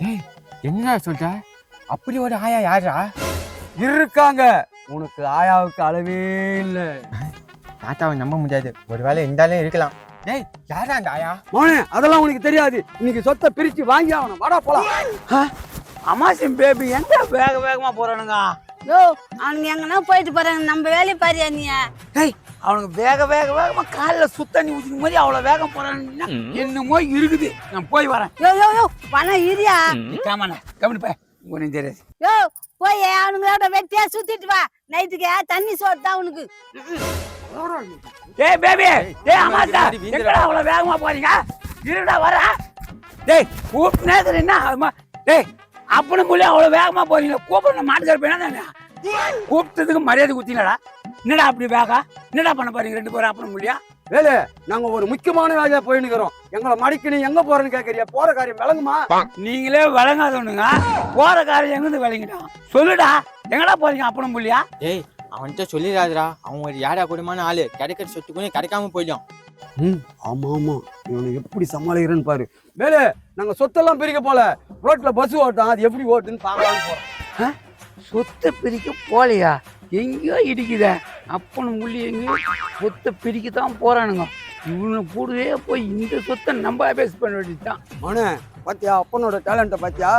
டேய் என்ன சொல்ற? அப்படி ஒரு ஆயா யாரா இருக்காங்க? உனக்கு ஆயாவுக்கு அளவே இல்லை. தாத்தாவை நம்ப முடியாது. ஒருவேளை இருந்தாலும் இருக்கலாம். டேய் யாரா அந்த ஆயா? மோனே அதெல்லாம் உனக்கு தெரியாது. இன்னைக்கு சொத்தை பிரிச்சு வாங்கி ஆகணும். வாடா போலாம். அமாசின் பேபி எங்க வேக வேகமா போறானுங்க? யோ அவனுங்க எங்கன்னா போயிட்டு போறாங்க, நம்ம வேலையை பாரியா நீ? டேய் அவனுக்கு வேக வேகமா காலில் சுத்தண்ணி ஊற்றின மாதிரி அவ்வளோ வேகம் போறானுங்கன்னா என்னமோ இருக்குது. நான் போய் வரேன். யோ யோ யோ பணம் இரியா. காமாண்ணா கவனிப்பேன், உனக்கு தெரியாது. யோ போய் அவனுங்களோட வெட்டியா சுத்திட்டு வா. நைட்டுக்கு தண்ணி சோறு தான் உனக்கு. டேய் பேபி, டேய் அமாசா எங்கடா அவ்வளோ வேகமா போறீங்க? இருடா வர. டேய் கூப்பிட்டு என்ன? டேய் அப்பனு மூலியம் அவ்வளோ வேகமா போறீங்க. கூப்பிட மாட்டுக்கார போயினா கூப்பிட்டதுக்கு மரியாதை குத்தினடா. என்னடா அப்படி வேகா? என்னடா பண்ண போறீங்க ரெண்டு பேரும் அப்பனு மூலியா? வேலை நாங்க ஒரு முக்கியமான வேலையா போயின்னுக்கிறோம். எங்களை மடிக்கு நீ எங்க போறேன்னு கேட்கறியா? போற காரியம் விளங்குமா? நீங்களே விளங்காதவனுங்க. போற காரியம் எங்கிருந்து விளங்கிட்டான் சொல்லுடா. எங்கடா போறீங்க அப்பனு மூலியா? டேய் அவன்கிட்ட சொல்லிடாதடா. அவன் ஒரு யாரா கூடமான ஆளு. கிடைக்கிற சொத்துக்குன்னு கிடைக்காம போயிடும். ஆமா ஆமா, இவனை எப்படி சமாளிக்கிறேன்னு பாரு. வேலை நாங்க சொத்தெல்லாம் பிரிக்க போல, ரோட்ல பஸ் ஓட்டம், அது எப்படி ஓட்டுன்னு பார்க்கலான்னு போறோம். சொத்தை பிரிக்க போலையா? எங்கேயோ இடிக்குத அப்பனு முள்ளி எங்கேயோ சொத்தை பிரிக்கத்தான் போறானுங்க. இவனை கூடவே போய் இந்த சொத்தை நம்ம அபேஸ் பண்ண வேண்டியதுதான். அவனே பாத்தியா அப்பனோட டேலண்ட்டை பாத்தியா?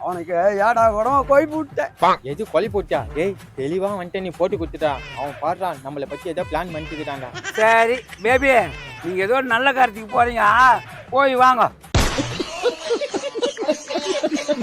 அவனுக்கு ஏடா கூடமா கோய் விட்டேன். எது கொலை போட்டியா? டேய் தெளிவா வந்துட்டு நீ போட்டு கொடுத்துட்டா. அவன் பாடுறான் நம்மளை பத்தி ஏதோ பிளான் பண்ணிட்டு இருக்காங்க. சரி பேபி, நீங்க ஏதோ நல்ல காரியத்துக்கு போறீங்க, போய் வாங்க.